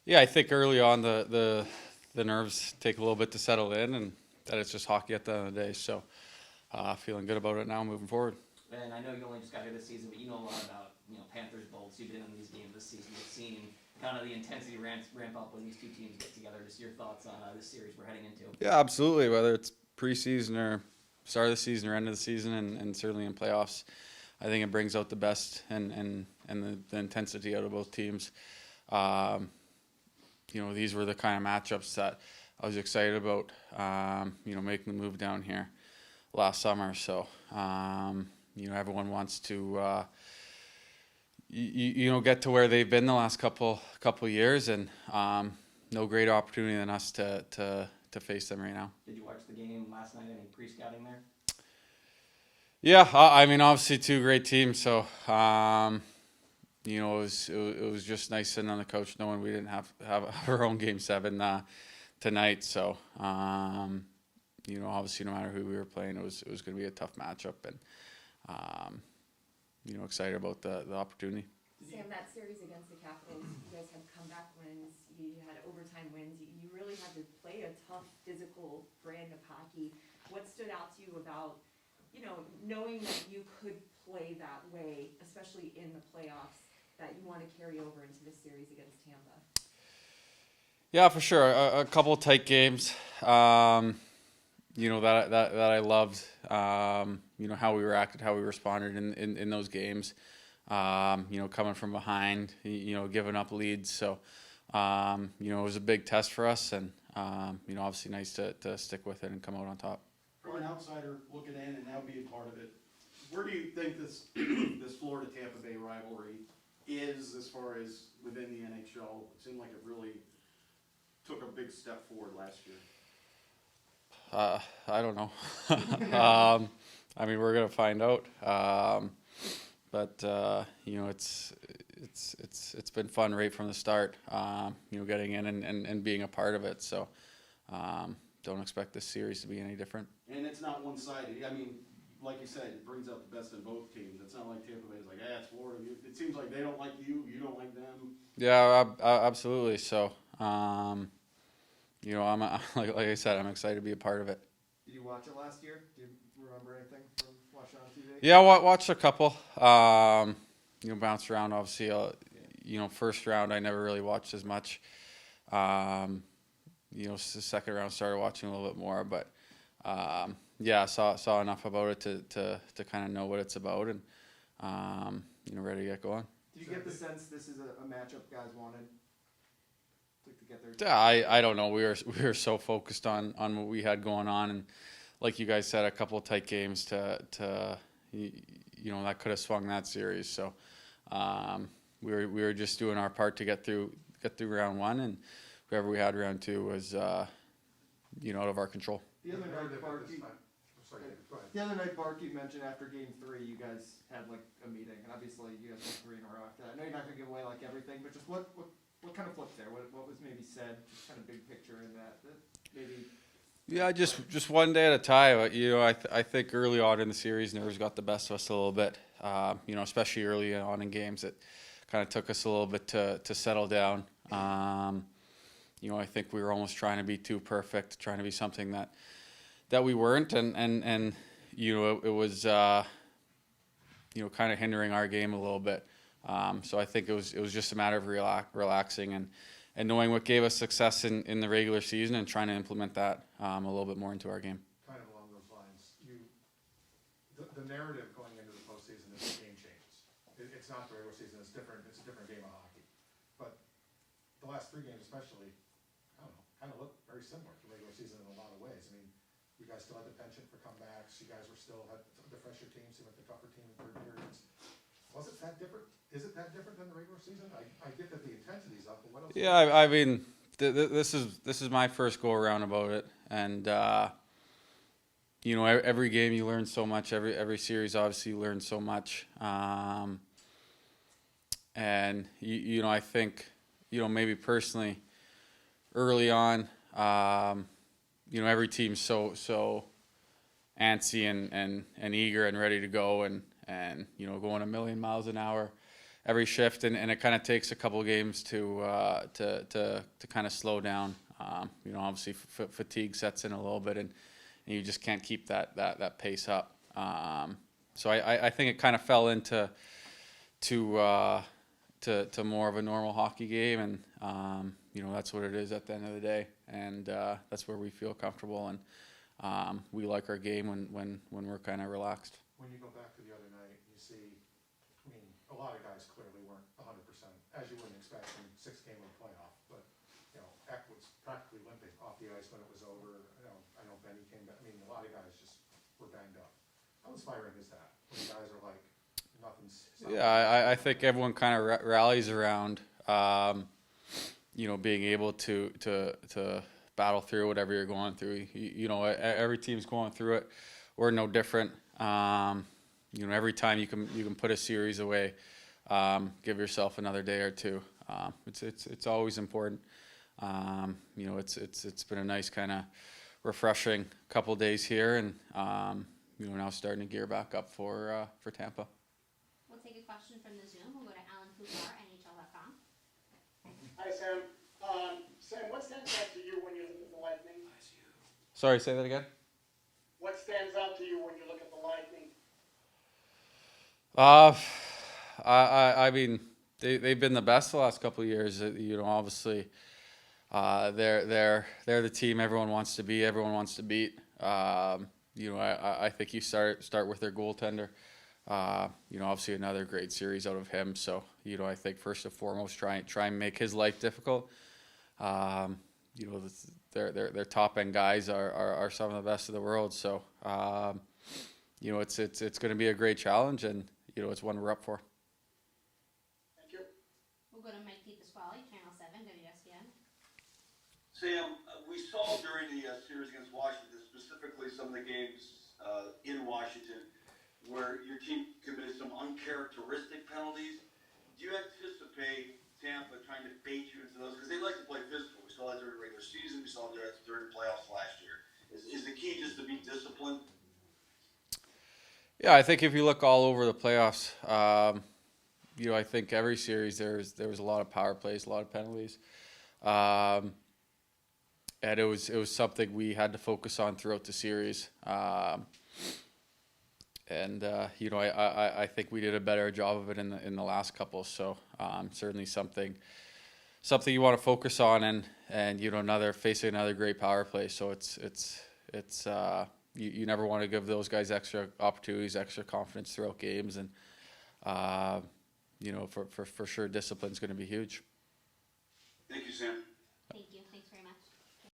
Yeah, I think early on the nerves take a little bit to settle in, and that it's just hockey at the end of the day. So feeling good about it now moving forward. And I know you only just got here this season, but you know a lot about Panthers bolts. You've been in these games this season. You've seen kind of the intensity ramp up when these two teams get together. Just your thoughts on this series we're heading into. Yeah, absolutely. Whether it's preseason or start of the season or end of the season, and certainly in playoffs, I think it brings out the best and the intensity out of both teams. These were the kind of matchups that I was excited about, making the move down here last summer. So, everyone wants to, get to where they've been the last couple years, and no greater opportunity than us to face them right now. Did you watch the game last night? Any pre-scouting there? Yeah, obviously two great teams. So, it was just nice sitting on the couch knowing we didn't have our own Game 7 tonight. So, obviously no matter who we were playing, it was going to be a tough matchup, and excited about the opportunity. Sam, that series against the Capitals, you guys had comeback wins, you had overtime wins, you really had to play a tough physical brand of hockey. What stood out to you about, knowing that you could play that way, especially in the playoffs, that you want to carry over into this series against Tampa? Yeah, for sure. A couple of tight games, that I loved. How we reacted, how we responded in those games. Coming from behind, giving up leads. So, it was a big test for us, and obviously nice to stick with it and come out on top. From an outsider looking in and now being part of it, where do you think this this Florida Tampa Bay rivalry is as far as within the NHL? It seemed like it really took a big step forward last year. I don't know. We're gonna find out. But it's been fun right from the start. Getting in and being a part of it. So don't expect this series to be any different. And it's not one-sided. Like you said, it brings out the best in both teams. It's not like Tampa Bay's like, it's Florida. It seems like they don't like you, you don't like them. Yeah, absolutely. So, I'm like I said, I'm excited to be a part of it. Did you watch it last year? Do you remember anything from watching on TV? Yeah, watched a couple. Bounced around. Obviously, first round I never really watched as much. The second round started watching a little bit more, but saw enough about it to kind of know what it's about, and ready to get going. Did you get the sense this is a matchup guys wanted to get their? Yeah, I don't know. We were so focused on what we had going on, and like you guys said, a couple of tight games to that could have swung that series. So we were just doing our part to get through round one, and whoever we had round two was out of our control. The other night, Barkey mentioned after Game 3, you guys had like a meeting, and obviously you guys won 3 in a row after that. I know you're not gonna give away like everything, but just what kind of flipped there? What was maybe said? Just kind of big picture in that maybe. Yeah, just one day at a time. I think early on in the series, nerves got the best of us a little bit. Especially early on in games, it kind of took us a little bit to settle down. I think we were almost trying to be too perfect, trying to be something that we weren't, and it was kind of hindering our game a little bit. So I think it was just a matter of relaxing and knowing what gave us success in the regular season and trying to implement that a little bit more into our game. Kind of along those lines, the narrative going into the postseason is the game changes. It's not the regular season; it's different. It's a different game of hockey. But the last 3 games, especially, kind of look very similar to regular season in a lot of ways. You guys still had the penchant for comebacks. You guys were still had the fresher teams, seemed like the tougher team in third periods. Was it that different? Is it that different than the regular season? I get that the intensity's up, but what else? Yeah, this is my first go around about it, and every game you learn so much. Every series, obviously, you learn so much. And I think maybe personally, early on, every team's so antsy and eager and ready to go and going a million miles an hour every shift, and it kind of takes a couple games to kind of slow down. You know, obviously fatigue sets in a little bit, and you just can't keep that pace up. So I think it kind of fell into to more of a normal hockey game, and you know, that's what it is at the end of the day, and that's where we feel comfortable, and we like our game when we're kind of relaxed. When you go back to the other night, you see, I mean, a lot of guys clearly weren't 100%, as you wouldn't expect from 6-game of playoff, but, you know, Eck was practically limping off the ice when it was over. I know Benny came back. I mean, a lot of guys just were banged up. How inspiring is that? When guys are like, nothing's... Yeah, I think everyone kind of rallies around, you know, being able to battle through whatever you're going through. You know, every team's going through it. We're no different. You know, every time you can put a series away, give yourself another day or two. It's always important. You know, it's been a nice kind of refreshing couple days here, and you know, now starting to gear back up for Tampa. We'll take a question from the Zoom. We'll go to Alan Fubar, NHL.com. Hi, Sam. Sam, what stands out to you when you look at the Lightning? Sorry, say that again. What stands out to you when you look at the Lightning? I mean, they've been the best the last couple of years. You know, obviously, they're the team everyone wants to be. Everyone wants to beat. You know, I think you start with their goaltender. You know, obviously another great series out of him. So, you know, I think first and foremost, try and make his life difficult. You know, their top end guys are some of the best in the world. So, you know, it's going to be a great challenge, and you know, it's one we're up for. Thank you. We'll go to Mike DePasquale, Channel 7, WSBN. Sam, we saw during the series against Washington, specifically some of the games in Washington, where your team committed some uncharacteristic penalties. Do you anticipate Tampa trying to bait you into those? Because they like to play physical. We saw that during the regular season. We saw that during the playoffs last year. Is the key just to be disciplined? Yeah, I think if you look all over the playoffs, you know, I think every series there was a lot of power plays, a lot of penalties, and it was something we had to focus on throughout the series. And you know, I think we did a better job of it in the last couple. So certainly something you want to focus on, and you know, facing another great power play. So it's you never want to give those guys extra opportunities, extra confidence throughout games, and you know, for sure, discipline's going to be huge. Thank you, Sam.